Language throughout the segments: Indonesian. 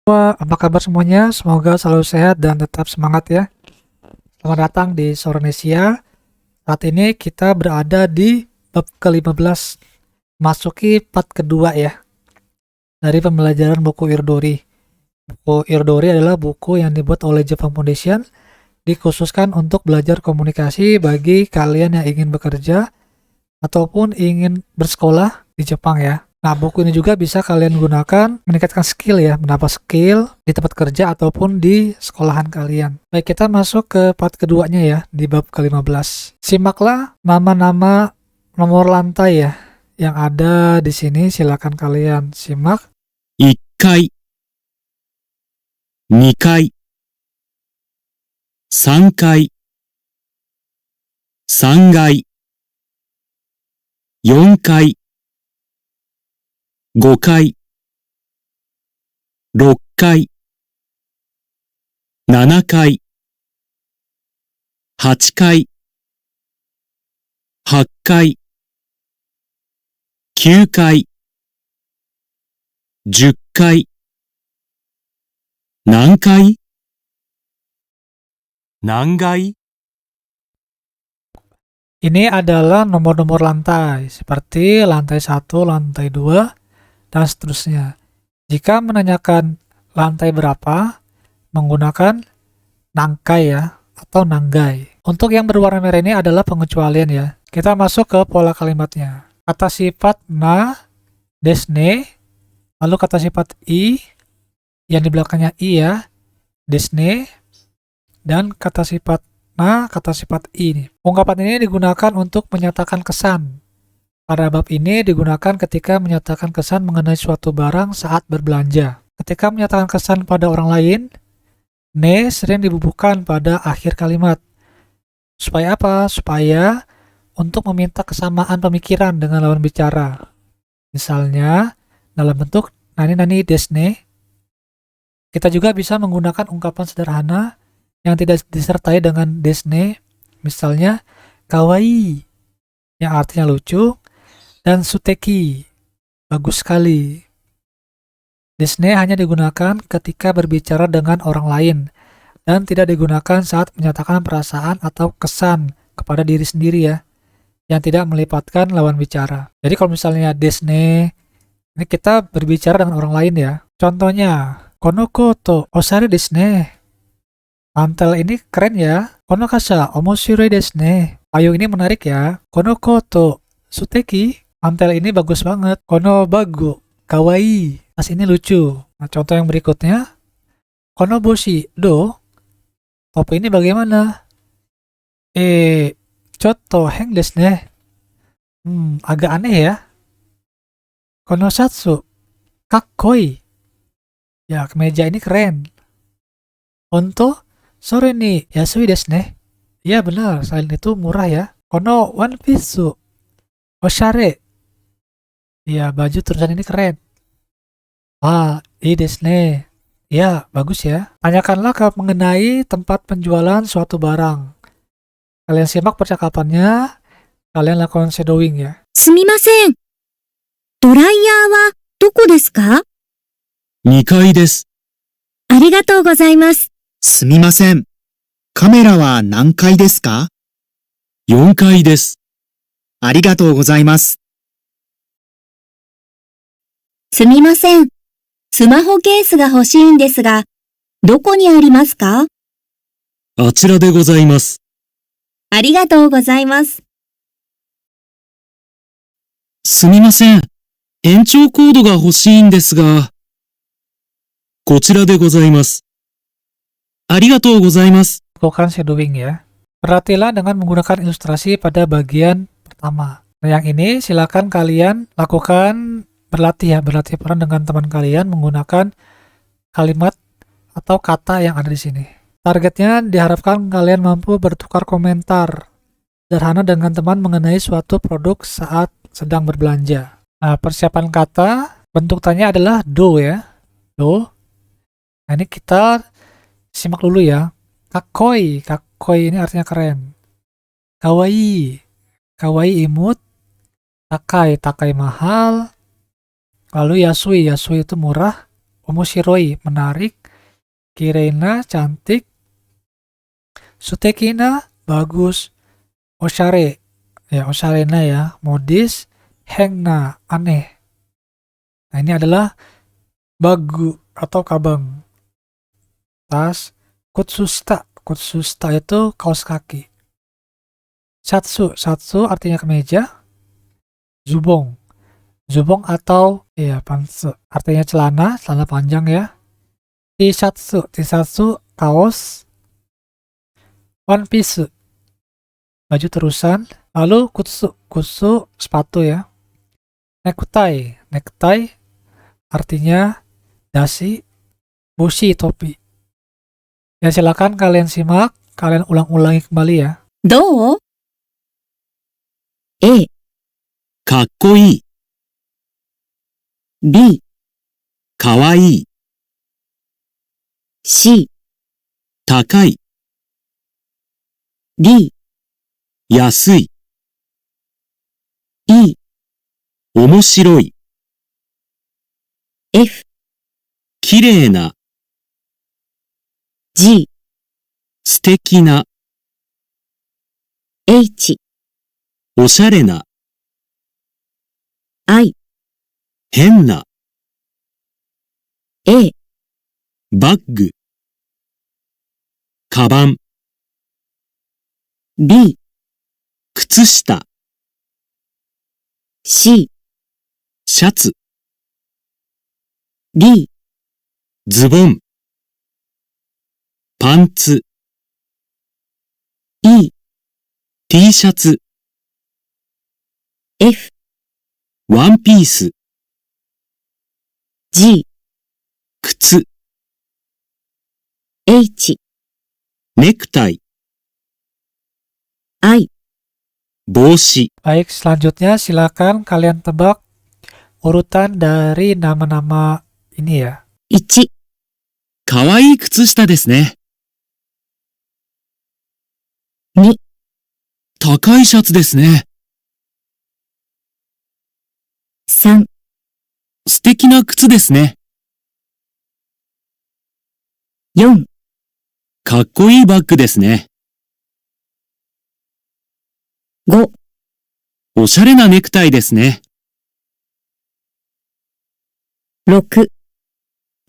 Apa kabar semuanya? Semoga selalu sehat dan tetap semangat ya. Selamat datang di Soronesia. Saat ini kita berada di bab ke-15, masuki part kedua ya, dari pembelajaran buku Irdori. Buku Irdori adalah buku yang dibuat oleh Jepang Foundation, dikhususkan untuk belajar komunikasi bagi kalian yang ingin bekerja ataupun ingin bersekolah di Jepang ya. Nah, buku ini juga bisa kalian gunakan meningkatkan skill ya, menambah skill di tempat kerja ataupun di sekolahan kalian. Baik, kita masuk ke part keduanya ya, di bab ke-15. Simaklah nama-nama nomor lantai ya, yang ada di sini. Silakan kalian simak. 1階、2階、3階、3階、4階、5階、6階、7階、8階、8階、9階、10階、何階？何階？ Ini adalah nomor-nomor lantai, seperti lantai 1, lantai 2, dan seterusnya. Jika menanyakan lantai berapa, menggunakan nangkai ya, atau nanggai. Untuk yang berwarna merah ini adalah pengecualian ya. Kita masuk ke pola kalimatnya. Kata sifat na, desne, lalu kata sifat i, yang di belakangnya i ya, desne, dan kata sifat na, kata sifat i. Ungkapan ini digunakan untuk menyatakan kesan. Pada bab ini digunakan ketika menyatakan kesan mengenai suatu barang saat berbelanja. Ketika menyatakan kesan pada orang lain, ne sering dibubuhkan pada akhir kalimat. Supaya apa? Supaya untuk meminta kesamaan pemikiran dengan lawan bicara. Misalnya, dalam bentuk nani-nani desne, kita juga bisa menggunakan ungkapan sederhana yang tidak disertai dengan desne. Misalnya, kawaii, yang artinya lucu, dan suteki, bagus sekali. Desne hanya digunakan ketika berbicara dengan orang lain dan tidak digunakan saat menyatakan perasaan atau kesan kepada diri sendiri ya, yang tidak melibatkan lawan bicara. Jadi kalau misalnya desne, ini kita berbicara dengan orang lain ya. Contohnya, kono koto oshare desne. Mantel ini keren ya. Kono kasa omoshiroi desne. Payung ini menarik ya. Kono koto suteki. Mantel ini bagus banget. Kono bagu, kawaii. Tas ini lucu. Nah, contoh yang berikutnya. Kono boshi, do. Topi ini bagaimana? Chotto heng desu ne. Agak aneh ya. Kono satsu, kakkoi. Ya, kemeja ini keren. Honto, sore ni yasui desu ne. Ya benar, selain itu murah ya. Kono one piece, oshare. Ya, baju terusan ini keren. Ah, ii desu ne. Ya, bagus ya. Tanyakanlah mengenai tempat penjualan suatu barang. Kalian simak percakapannya, kalian lakukan shadowing ya. すみません。ドライヤーはどこですか？ 2階です。ありがとうございます。すみません。カメラは何階ですか？ 4階です。ありがとうございます。すみません。スマホケースが欲しいんですが、どこにありますか？あちらでございます。ありがとうございます。すみません。延長コードが欲しいんですが。こちらでございます。ありがとうございます。Lakukan shadowing ya. Perhatilah dengan menggunakan ilustrasi pada bagian pertama. Nah, yang ini silakan kalian lakukan berlatih peran dengan teman kalian menggunakan kalimat atau kata yang ada di sini. Targetnya diharapkan kalian mampu bertukar komentar sederhana dengan teman mengenai suatu produk saat sedang berbelanja. Nah, persiapan kata, bentuk tanya adalah do ya. Do. Nah, ini kita simak dulu ya. Kakoi, kakoi ini artinya keren. Kawaii, kawaii imut. Takai, takai mahal. Lalu yasui, yasui itu murah. Omoshiroi, menarik. Kireina, cantik. Sutekina, bagus. Oshare, ya osharena ya, modis. Hengna, aneh. Nah, ini adalah bagu atau kabang. Tas. Kutsusta, kutsusta itu kaos kaki. Shatsu, shatsu artinya kemeja. Zubong, zubong atau ya pantsu, artinya celana, celana panjang ya. Tishatsu, tishatsu kaos. One piece, baju terusan. Lalu kutsu, kutsu sepatu ya. Necktie, necktie artinya dasi. Bushi, topi. Ya silakan kalian simak, kalian ulang-ulangi kembali ya. どう ?A、かっこいい。 B、かわいい。 C、高い。 D、安い。 E、面白い。 F、綺麗な。 G、素敵な。 H、おしゃれな。 I、変な。 A、バッグ。カバン。 B、靴下。 C、シャツ。 D、ズボン。パンツ。 E、T シャツ。 F、ワンピース。 G、靴。 H、ネクタイ。 I、帽子。 Baik, selanjutnya silakan kalian tebak urutan dari nama-nama ini ya. 1、かわいい靴下ですね。 2、高いシャツですね。 3、素敵な靴ですね。 4、かっこいいバッグですね。 5、おしゃれなネクタイですね。 6、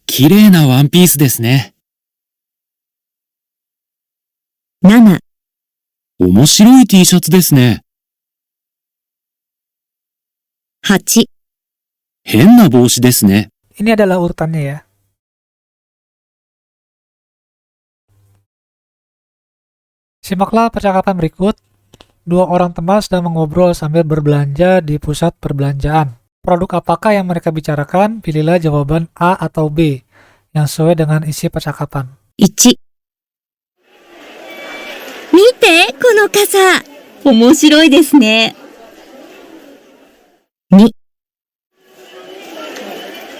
綺麗なワンピースですね。 7、面白い T シャツですね。 8、変な帽子ですね。 Ini adalah urutannya ya. Simaklah percakapan berikut. Dua orang teman sedang mengobrol sambil berbelanja di pusat perbelanjaan. Produk apakah yang mereka bicarakan? Pilihlah jawaban A atau B yang sesuai dengan isi percakapan. 1。見て、この傘。面白いですね。2。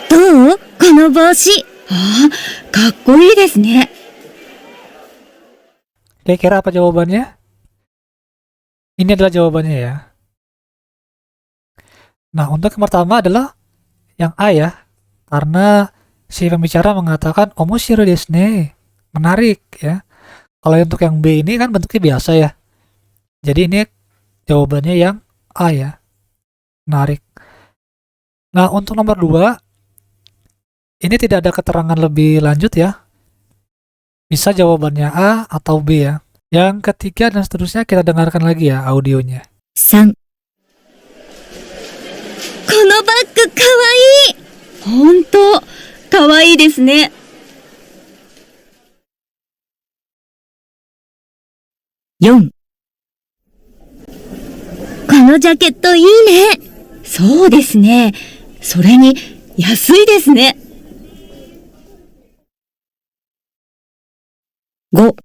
どう？この帽子。ああ、かっこいいですね。Kira-kira apa jawabannya? Ini adalah jawabannya ya. Nah, untuk yang pertama adalah yang A ya. Karena si pembicara mengatakan omoshiro desu ne. Menarik ya. Kalau untuk yang B ini kan bentuknya biasa ya. Jadi ini jawabannya yang A ya. Menarik. Nah, untuk nomor 2 ini tidak ada keterangan lebih lanjut ya. Bisa jawabannya A atau B ya. Yang ketiga dan seterusnya kita dengarkan lagi ya audionya. 3。このバッグかわいい。ほんと、かわいいですね。4。このジャケットいいね。そうですね。それに、安いですね。5。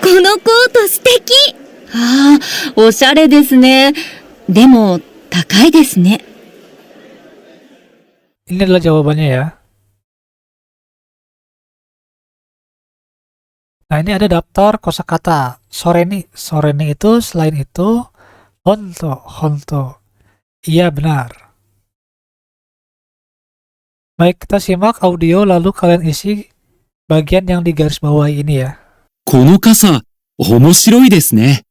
このコート素敵。ああ、おしゃれですね。でも、高いですね。 Ini adalah jawabannya ya. Nah, ini ada daftar kosakata. Soreni. Soreni itu selain itu honto. Honto. Iya benar. Baik, kita simak audio lalu kalian isi bagian yang digaris bawahi ini ya. この傘、面白いですね。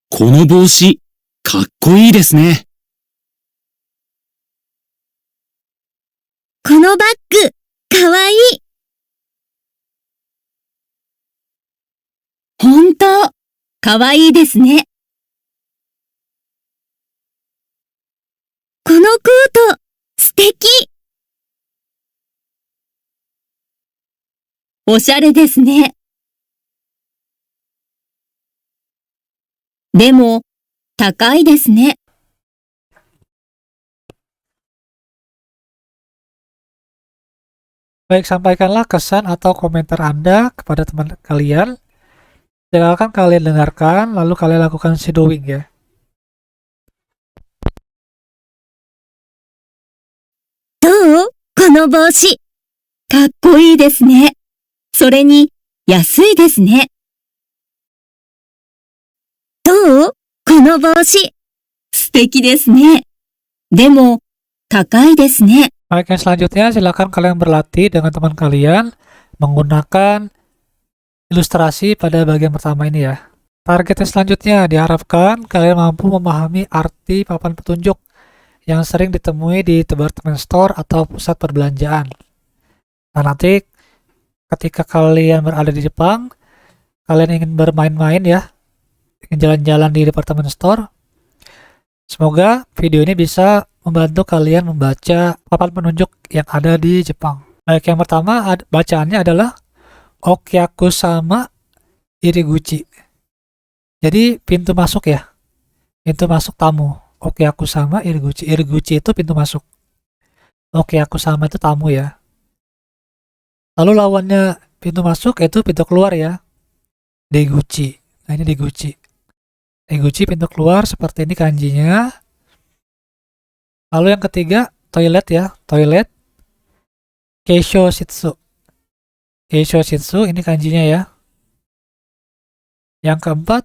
この帽子、かっこいいですね。このバッグ、かわいい。ほんと、かわいいですね。このコート、素敵。おしゃれですね。でも、高いですね。Baik, sampaikanlah kesan atau komentar Anda kepada teman kalian. Silakan kalian dengarkan, lalu kalian lakukan shadowing ya. どう？この帽子。かっこいいですね。それに、安いですね。どう？この帽子。素敵ですね。でも、高いですね。 Baik, yang selanjutnya silakan kalian berlatih dengan teman kalian menggunakan ilustrasi pada bagian pertama ini ya. Target yang selanjutnya diharapkan kalian mampu memahami arti papan petunjuk yang sering ditemui di department store atau pusat perbelanjaan. Nah, nanti ketika kalian berada di Jepang, kalian ingin bermain-main ya, ingin jalan-jalan di department store, semoga video ini bisa membantu kalian membaca papan penunjuk yang ada di Jepang. Baik, yang pertama bacaannya adalah Okyakusama Iriguchi. Jadi pintu masuk ya, pintu masuk tamu. Okyakusama Iriguchi. Iriguchi itu pintu masuk. Okyakusama itu tamu ya. Lalu lawannya pintu masuk itu pintu keluar ya. Deguchi. Nah, ini Deguchi. Deguchi pintu keluar, seperti ini kanjinya. Lalu yang ketiga, toilet ya, toilet. Keisho Shitsu. Keisho Shitsu, ini kanjinya ya. Yang keempat,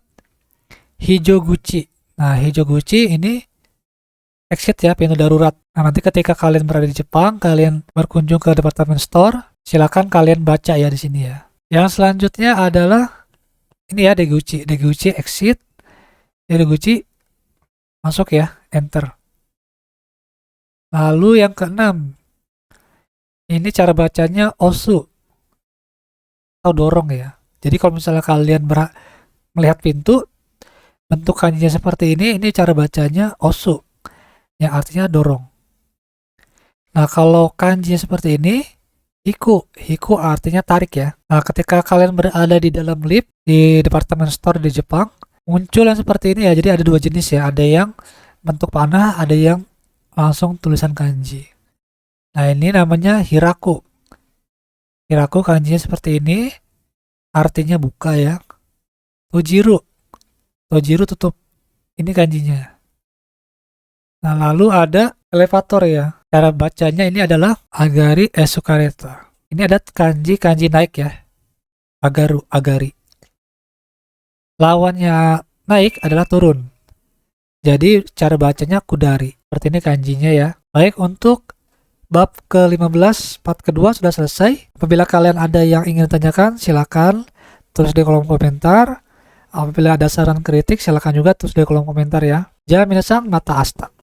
Hijoguchi. Nah, Hijoguchi ini exit ya, pintu darurat. Nah, nanti ketika kalian berada di Jepang, kalian berkunjung ke department store, silakan kalian baca ya di sini ya. Yang selanjutnya adalah ini ya, Deguchi. Deguchi exit. Deguchi masuk ya, enter. Lalu yang keenam, ini cara bacanya osu atau dorong ya. Jadi kalau misalnya kalian melihat pintu, bentuk kanjinya seperti ini cara bacanya osu, yang artinya dorong. Nah, kalau kanjinya seperti ini, hiku. Hiku artinya tarik ya. Nah, ketika kalian berada di dalam lift di department store di Jepang, muncul yang seperti ini ya. Jadi ada dua jenis ya. Ada yang bentuk panah, ada yang langsung tulisan kanji. Nah, ini namanya hiraku. Hiraku kanjinya seperti ini, artinya buka ya. Tojiru. Tojiru tutup. Ini kanjinya. Nah, lalu ada elevator ya. Cara bacanya ini adalah agari esukareta. Ini ada kanji naik ya. Agaru, agari. Lawannya naik adalah turun. Jadi cara bacanya kudari. Seperti ini kanjinya ya. Baik, untuk bab ke-15 part kedua sudah selesai. Apabila kalian ada yang ingin tanyakan, silakan tulis di kolom komentar. Apabila ada saran kritik, silakan juga tulis di kolom komentar ya. Ja minasan, mata asta.